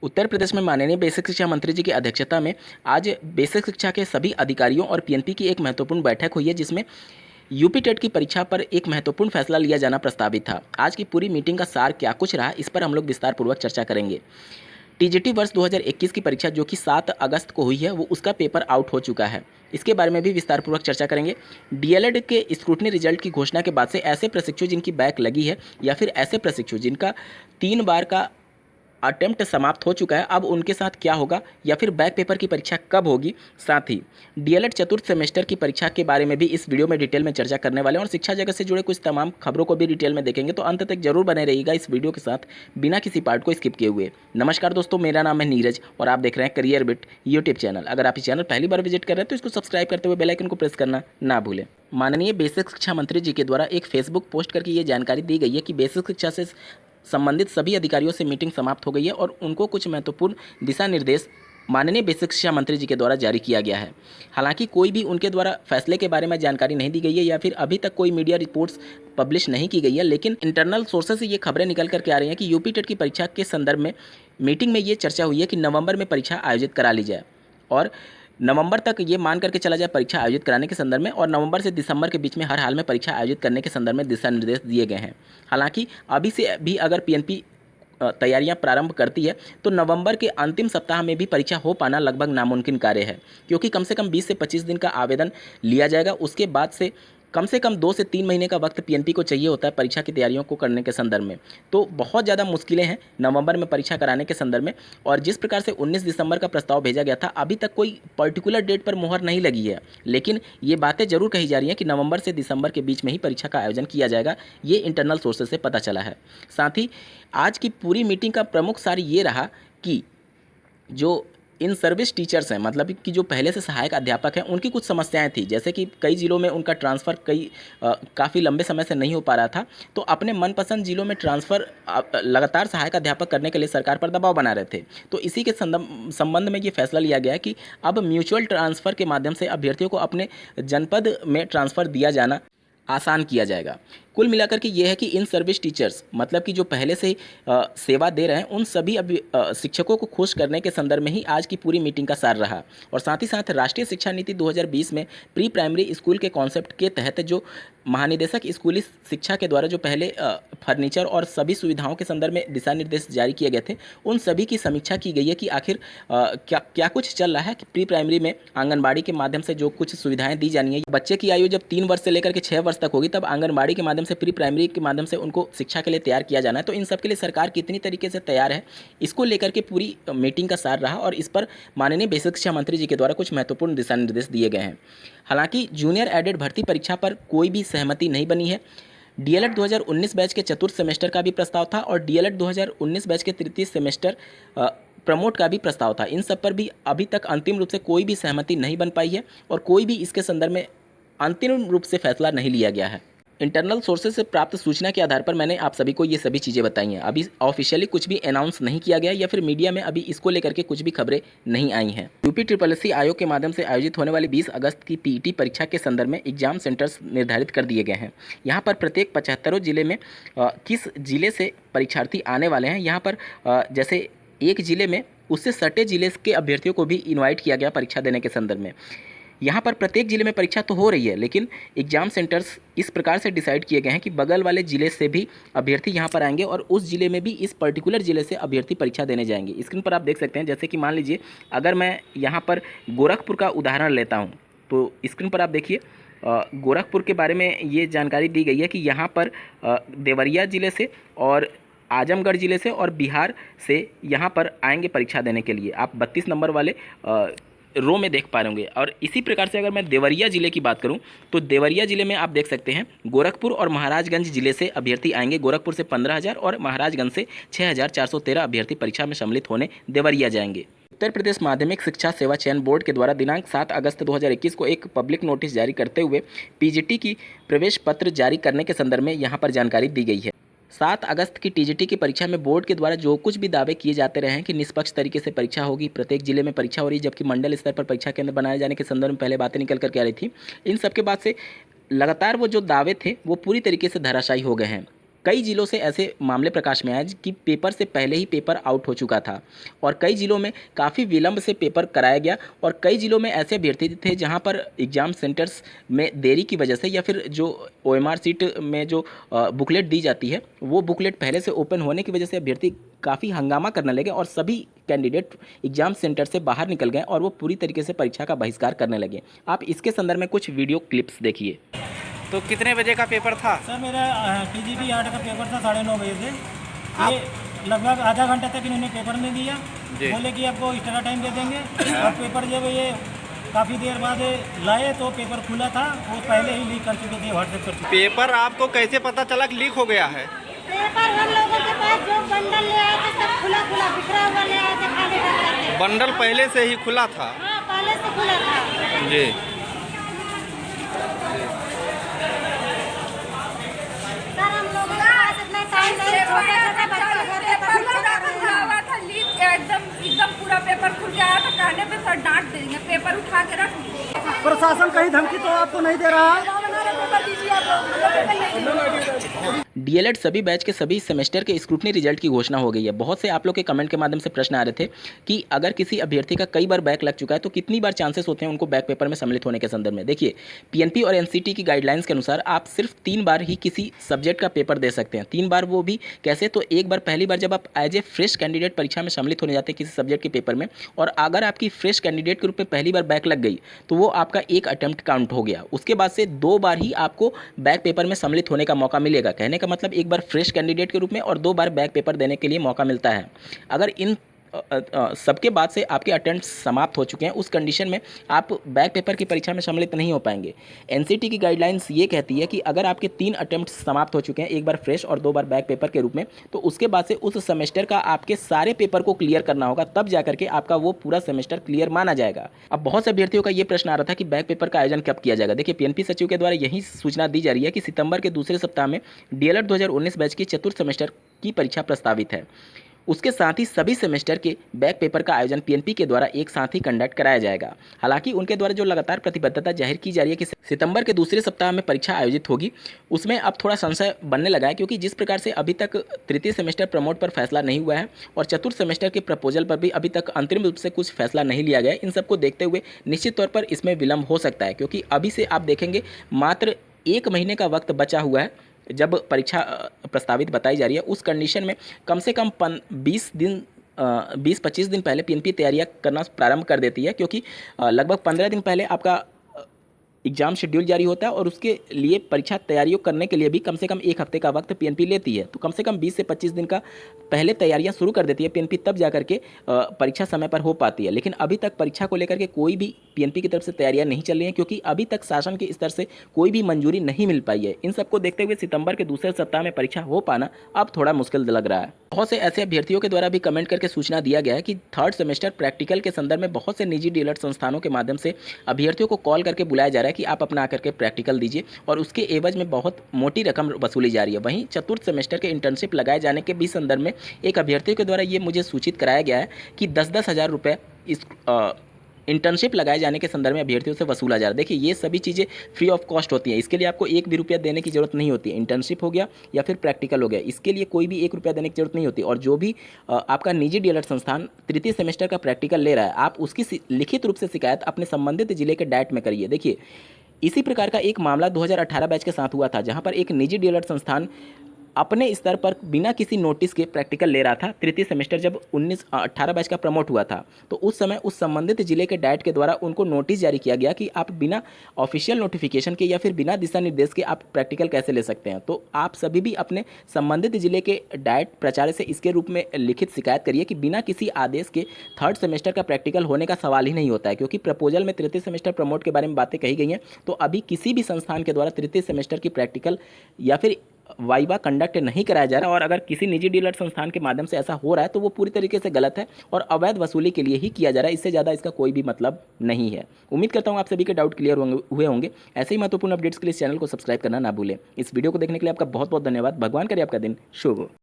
उत्तर प्रदेश में माननीय बेसिक शिक्षा मंत्री जी की अध्यक्षता में आज बेसिक शिक्षा के सभी अधिकारियों और पीएनपी की एक महत्वपूर्ण बैठक हुई है, जिसमें यूपी टेट की परीक्षा पर एक महत्वपूर्ण फैसला लिया जाना प्रस्तावित था। आज की पूरी मीटिंग का सार क्या कुछ रहा, इस पर हम लोग विस्तार पूर्वक चर्चा करेंगे। टीजीटी वर्ष 2021 की परीक्षा जो कि 7 अगस्त को हुई है, वो उसका पेपर आउट हो चुका है। इसके बारे में भी विस्तार पूर्वक चर्चा करेंगे। डीएलएड के स्क्रूटनी रिजल्ट की घोषणा के बाद से ऐसे प्रशिक्षु जिनकी बैक लगी है या फिर ऐसे प्रशिक्षु जिनका 3 बार का अटेम्प्ट समाप्त हो चुका है, अब उनके साथ क्या होगा या फिर बैक पेपर की परीक्षा कब होगी। साथ ही डीएलएड चतुर्थ सेमेस्टर की परीक्षा के बारे में भी इस वीडियो में डिटेल में चर्चा करने वाले हैं और शिक्षा जगत से जुड़े कुछ तमाम खबरों को भी डिटेल में देखेंगे। तो अंत तक जरूर बने रहिएगा इस वीडियो के साथ, बिना किसी पार्ट को स्किप किए हुए। नमस्कार दोस्तों, मेरा नाम है नीरज और आप देख रहे हैं करियर बिट यूट्यूब चैनल। अगर आप इस चैनल पहली बार विजिट कर रहे हैं तो इसको सब्सक्राइब करते हुए बेल आइकन को प्रेस करना ना भूलें। माननीय बेसिक शिक्षा मंत्री जी के द्वारा एक फेसबुक पोस्ट करके ये जानकारी दी गई है कि बेसिक शिक्षा से संबंधित सभी अधिकारियों से मीटिंग समाप्त हो गई है और उनको कुछ महत्वपूर्ण दिशा निर्देश माननीय बेसिक शिक्षा मंत्री जी के द्वारा जारी किया गया है। हालांकि कोई भी उनके द्वारा फैसले के बारे में जानकारी नहीं दी गई है या फिर अभी तक कोई मीडिया रिपोर्ट्स पब्लिश नहीं की गई है, लेकिन इंटरनल सोर्सेस से ये खबरें निकल करके आ रही हैं कि यूपी टेट की परीक्षा के संदर्भ में मीटिंग में ये चर्चा हुई है कि नवंबर में परीक्षा आयोजित करा ली जाए और नवंबर तक ये मान करके चला जाए परीक्षा आयोजित कराने के संदर्भ में, और नवंबर से दिसंबर के बीच में हर हाल में परीक्षा आयोजित करने के संदर्भ में दिशा निर्देश दिए गए हैं। हालांकि अभी से भी अगर पीएनपी तैयारियां प्रारंभ करती है तो नवंबर के अंतिम सप्ताह में भी परीक्षा हो पाना लगभग नामुमकिन कार्य है, क्योंकि कम से कम 20 से 25 दिन का आवेदन लिया जाएगा। उसके बाद से कम 2 से 3 महीने का वक्त पीएनपी को चाहिए होता है परीक्षा की तैयारियों को करने के संदर्भ में। तो बहुत ज़्यादा मुश्किलें हैं नवंबर में परीक्षा कराने के संदर्भ में। और जिस प्रकार से 19 दिसंबर का प्रस्ताव भेजा गया था, अभी तक कोई पर्टिकुलर डेट पर मुहर नहीं लगी है, लेकिन ये बातें जरूर कही जा रही हैं कि नवंबर से दिसंबर के बीच में ही परीक्षा का आयोजन किया जाएगा। ये इंटरनल सोर्सेज से पता चला है। साथ ही आज की पूरी मीटिंग का प्रमुख सार ये रहा कि जो इन सर्विस टीचर्स हैं, मतलब कि जो पहले से सहायक अध्यापक हैं, उनकी कुछ समस्याएं थी, जैसे कि कई ज़िलों में उनका ट्रांसफ़र काफ़ी लंबे समय से नहीं हो पा रहा था। तो अपने मनपसंद ज़िलों में ट्रांसफ़र लगातार सहायक अध्यापक करने के लिए सरकार पर दबाव बना रहे थे। तो इसी के संबंध में ये फैसला लिया गया है कि अब म्यूचुअल ट्रांसफ़र के माध्यम से अभ्यर्थियों को अपने जनपद में ट्रांसफ़र दिया जाना आसान किया जाएगा। कुल मिलाकर के ये है कि इन सर्विस टीचर्स, मतलब कि जो पहले से सेवा दे रहे हैं, उन सभी शिक्षकों को खुश करने के संदर्भ में ही आज की पूरी मीटिंग का सार रहा। और साथ ही साथ राष्ट्रीय शिक्षा नीति 2020 में प्री प्राइमरी स्कूल के कॉन्सेप्ट के तहत जो महानिदेशक स्कूली शिक्षा के द्वारा जो पहले फर्नीचर और सभी सुविधाओं के संदर्भ में दिशा निर्देश जारी किए गए थे, उन सभी की समीक्षा की गई है कि आखिर क्या कुछ चल रहा है कि प्री प्राइमरी में आंगनबाड़ी के माध्यम से जो कुछ सुविधाएं दी जानी है। बच्चे की आयु जब 3 वर्ष से लेकर के 6 वर्ष तक होगी, तब आंगनबाड़ी के माध्यम से प्री प्राइमरी के माध्यम से उनको शिक्षा के लिए तैयार किया जाना है। तो इन सब के लिए सरकार कितनी तरीके से तैयार है, इसको लेकर के पूरी मीटिंग का सार रहा और इस पर माननीय बेसिक शिक्षा मंत्री जी के द्वारा कुछ महत्वपूर्ण दिशा निर्देश दिए गए हैं। हालांकि जूनियर एडेड भर्ती परीक्षा पर कोई भी सहमति नहीं बनी है। डीएलएड 2019 बैच के चतुर्थ सेमेस्टर का भी प्रस्ताव था और डीएलएड 2019 बैच के तृतीय सेमेस्टर प्रमोट का भी प्रस्ताव था। इन सब पर भी अभी तक अंतिम रूप से कोई भी सहमति नहीं बन पाई है और कोई भी इसके संदर्भ में अंतिम रूप से फैसला नहीं लिया गया है। इंटरनल सोर्सेज से प्राप्त सूचना के आधार पर मैंने आप सभी को ये सभी चीज़ें बताई हैं। अभी ऑफिशियली कुछ भी अनाउंस नहीं किया गया या फिर मीडिया में अभी इसको लेकर के कुछ भी खबरें नहीं आई हैं। यूपी SSC आयोग के माध्यम से आयोजित होने वाली 20 अगस्त की पीईटी परीक्षा के संदर्भ में एग्जाम सेंटर्स निर्धारित कर दिए गए हैं। यहाँ पर प्रत्येक 75 जिले में किस जिले से परीक्षार्थी आने वाले हैं, यहाँ पर जैसे एक जिले में उससे सटे जिले के अभ्यर्थियों को भी इन्वाइट किया गया परीक्षा देने के संदर्भ में। यहाँ पर प्रत्येक जिले में परीक्षा तो हो रही है, लेकिन एग्जाम सेंटर्स इस प्रकार से डिसाइड किए गए हैं कि बगल वाले जिले से भी अभ्यर्थी यहाँ पर आएंगे और उस जिले में भी इस पर्टिकुलर जिले से अभ्यर्थी परीक्षा देने जाएंगे। स्क्रीन पर आप देख सकते हैं, जैसे कि मान लीजिए अगर मैं यहाँ पर गोरखपुर का उदाहरण लेता हूँ, तो स्क्रीन पर आप देखिए गोरखपुर के बारे में ये जानकारी दी गई है कि यहाँ पर देवरिया जिले से और आजमगढ़ जिले से और बिहार से यहाँ पर आएंगे परीक्षा देने के लिए। आप 32 नंबर वाले रो में देख पा रहे होंगे। और इसी प्रकार से अगर मैं देवरिया जिले की बात करूं तो देवरिया जिले में आप देख सकते हैं गोरखपुर और महाराजगंज जिले से अभ्यर्थी आएंगे। गोरखपुर से 15,000 और महाराजगंज से 6,413 अभ्यर्थी परीक्षा में सम्मिलित होने देवरिया जाएंगे। उत्तर प्रदेश माध्यमिक शिक्षा सेवा चयन बोर्ड के द्वारा दिनांक 7 अगस्त 2021 को एक पब्लिक नोटिस जारी करते हुए पीजीटी की प्रवेश पत्र जारी करने के संदर्भ में यहाँ पर जानकारी दी गई है। 7 अगस्त की टीजीटी की परीक्षा में बोर्ड के द्वारा जो कुछ भी दावे किए जाते रहे हैं कि निष्पक्ष तरीके से परीक्षा होगी, प्रत्येक जिले में परीक्षा हो रही है, जबकि मंडल स्तर पर परीक्षा केंद्र बनाए जाने के संदर्भ में पहले बातें निकल करके आ रही थी, इन सब के बाद से लगातार वो जो दावे थे वो पूरी तरीके से धराशायी हो गए हैं। कई जिलों से ऐसे मामले प्रकाश में आए कि पेपर से पहले ही पेपर आउट हो चुका था और कई जिलों में काफ़ी विलंब से पेपर कराया गया और कई जिलों में ऐसे अभ्यर्थी थे जहां पर एग्ज़ाम सेंटर्स में देरी की वजह से या फिर जो OMR सीट में जो बुकलेट दी जाती है वो बुकलेट पहले से ओपन होने की वजह से अभ्यर्थी काफ़ी हंगामा करने लगे और सभी कैंडिडेट एग्जाम सेंटर से बाहर निकल गए और वो पूरी तरीके से परीक्षा का बहिष्कार करने लगे। आप इसके संदर्भ में कुछ वीडियो क्लिप्स देखिए। तो कितने बजे का पेपर था? सर मेरा TGT 8 का पेपर था 9:30 बजे से। ये लगभग आधा घंटा तक इन्होंने पेपर नहीं दिया। बोले कि आपको एक्स्ट्रा टाइम दे देंगे और पेपर जब ये काफ़ी देर बाद लाए तो पेपर खुला था, वो पहले ही लीक कर चुके थे, व्हाट्सएप कर चुके। पेपर आपको कैसे पता चला कि लीक हो गया है? पेपर हम लोगों के पास जो बंडल ले आए थे सब खुला खुला बिखरा हुआ ले आए थे खाली करके। बंडल पहले से ही खुला था? हाँ पहले से खुला था जी। सर हम लोगों के पास इतना टाइम नहीं, छोटे छोटे बच्चे घर पे परीक्षा कर रहे हैं। एकदम पूरा पेपर खुल गया था, कहने पे सर डांट देंगे, पेपर उठा के रख दीजिए। प्रशासन कहीं धमकी तो आपको नहीं दे रहा है? DLED सभी बैच के सभी सेमेस्टर के स्क्रूटनी रिजल्ट की घोषणा हो गई है। बहुत से आप लोग के कमेंट के माध्यम से प्रश्न आ रहे थे कि अगर किसी अभ्यर्थी का कई बार बैक लग चुका है तो कितनी बार चांसेस होते हैं उनको बैक पेपर में सम्मिलित होने के संदर्भ में। देखिए PNP और NCT की गाइडलाइंस के अनुसार आप सिर्फ 3 बार ही किसी सब्जेक्ट का पेपर दे सकते हैं। 3 बार वो भी कैसे? तो एक बार पहली बार जब आप एज ए फ्रेश कैंडिडेट परीक्षा में सम्मिलित होने जाते हैं किसी सब्जेक्ट के पेपर में और अगर आपकी फ्रेश कैंडिडेट के रूप में पहली बार बैक लग गई तो वो आपका एक अटेम्प्ट काउंट हो गया। उसके बाद से 2 बार ही आपको बैक पेपर में सम्मिलित होने का मौका मिलेगा। कहने का मतलब एक बार फ्रेश कैंडिडेट के रूप में और 2 बार बैक पेपर देने के लिए मौका मिलता है। अगर इन सबके बाद से आपके अटेम्प्ट समाप्त हो चुके हैं उस कंडीशन में आप बैक पेपर की परीक्षा में सम्मिलित नहीं हो पाएंगे। NCT की गाइडलाइंस ये कहती है कि अगर आपके 3 अटेम्प्ट समाप्त हो चुके हैं, एक बार फ्रेश और 2 बार बैक पेपर के रूप में, तो उसके बाद से उस सेमेस्टर का आपके सारे पेपर को क्लियर करना होगा, तब जाकर के आपका वो पूरा सेमेस्टर क्लियर माना जाएगा। अब बहुत से अभ्यर्थियों का ये प्रश्न आ रहा था कि बैक पेपर का आयोजन कब किया जाएगा। देखिए PNP सचिव के द्वारा यही सूचना दी जा रही है कि सितंबर के दूसरे सप्ताह में DLED 2019 बैच की चतुर्थ सेमेस्टर की परीक्षा प्रस्तावित है। उसके साथ ही सभी सेमेस्टर के बैक पेपर का आयोजन PNP के द्वारा एक साथ ही कंडक्ट कराया जाएगा। हालांकि उनके द्वारा जो लगातार प्रतिबद्धता जाहिर की जा रही है कि सितंबर के दूसरे सप्ताह में परीक्षा आयोजित होगी, उसमें अब थोड़ा संशय बनने लगा है, क्योंकि जिस प्रकार से अभी तक तृतीय सेमेस्टर प्रमोट पर फैसला नहीं हुआ है और चतुर्थ सेमेस्टर के प्रपोजल पर भी अभी तक अंतरिम रूप से कुछ फैसला नहीं लिया गया है। इन सबको देखते हुए निश्चित तौर पर इसमें विलंब हो सकता है, क्योंकि अभी से आप देखेंगे मात्र 1 महीने का वक्त बचा हुआ है जब परीक्षा प्रस्तावित बताई जा रही है। उस कंडीशन में कम से कम 20-25 दिन पहले PNP तैयारियां करना प्रारंभ कर देती है, क्योंकि लगभग 15 दिन पहले आपका एग्जाम शेड्यूल जारी होता है और उसके लिए परीक्षा तैयारियों करने के लिए भी कम से कम 1 हफ्ते का वक्त PNP लेती है। तो कम से कम 20 से 25 दिन का पहले तैयारियां शुरू कर देती है PNP, तब जाकर के परीक्षा समय पर हो पाती है। लेकिन अभी तक परीक्षा को लेकर के कोई भी PNP की तरफ से तैयारियां नहीं चल रही हैं, क्योंकि अभी तक शासन के स्तर से कोई भी मंजूरी नहीं मिल पाई है। इन सबको देखते हुए सितंबर के दूसरे सप्ताह में परीक्षा हो पाना अब थोड़ा मुश्किल लग रहा है। बहुत से ऐसे अभ्यर्थियों के द्वारा भी कमेंट करके सूचना दिया गया है कि 3rd सेमेस्टर प्रैक्टिकल के संदर्भ में बहुत से निजी DLED संस्थानों के माध्यम से अभ्यर्थियों को कॉल करके बुलाया जा रहा है कि आप अपना आकर के प्रैक्टिकल दीजिए और उसके एवज में बहुत मोटी रकम वसूली जा रही है। वहीं चतुर्थ सेमेस्टर के इंटर्नशिप लगाए जाने के भी संदर्भ में एक अभ्यर्थियों के द्वारा ये मुझे सूचित कराया गया है कि 10-10 हज़ार रुपये इस इंटर्नशिप लगाए जाने के संदर्भ में अभ्यर्थियों से वसूला जा रहा है। देखिए ये सभी चीज़ें फ्री ऑफ कॉस्ट होती हैं, इसके लिए आपको 1 भी रुपया देने की जरूरत नहीं होती है। इंटर्नशिप हो गया या फिर प्रैक्टिकल हो गया, इसके लिए कोई भी 1 रुपया देने की जरूरत नहीं होती। और जो भी आपका निजी DLED संस्थान तृतीय सेमेस्टर का प्रैक्टिकल ले रहा है, आप उसकी लिखित रूप से शिकायत अपने संबंधित जिले के डाइट में करिए। देखिए इसी प्रकार का एक मामला 2018 बैच के साथ हुआ था, जहां पर एक निजी DLED संस्थान अपने स्तर पर बिना किसी नोटिस के प्रैक्टिकल ले रहा था। तृतीय सेमेस्टर जब 18 बैच का प्रमोट हुआ था, तो उस समय उस संबंधित जिले के डाइट के द्वारा उनको नोटिस जारी किया गया कि आप बिना ऑफिशियल नोटिफिकेशन के या फिर बिना दिशा निर्देश के आप प्रैक्टिकल कैसे ले सकते हैं। तो आप सभी भी अपने संबंधित जिले के डाइट प्राचार्य से इसके रूप में लिखित शिकायत करिए कि बिना किसी आदेश के 3rd सेमेस्टर का प्रैक्टिकल होने का सवाल ही नहीं होता है, क्योंकि प्रपोजल में तृतीय सेमेस्टर प्रमोट के बारे में बातें कही गई हैं। तो अभी किसी भी संस्थान के द्वारा तृतीय सेमेस्टर की प्रैक्टिकल या फिर वाइवा कंडक्ट नहीं कराया जा रहा, और अगर किसी निजी DLED संस्थान के माध्यम से ऐसा हो रहा है तो वो पूरी तरीके से गलत है और अवैध वसूली के लिए ही किया जा रहा है। इससे ज़्यादा इसका कोई भी मतलब नहीं है। उम्मीद करता हूँ आप सभी के डाउट क्लियर हुए होंगे। ऐसे ही महत्वपूर्ण अपडेट्स के लिए इस चैनल को सब्सक्राइब करना ना भूलें। इस वीडियो को देखने के लिए आपका बहुत बहुत धन्यवाद। भगवान करे आपका दिन शुभ हो।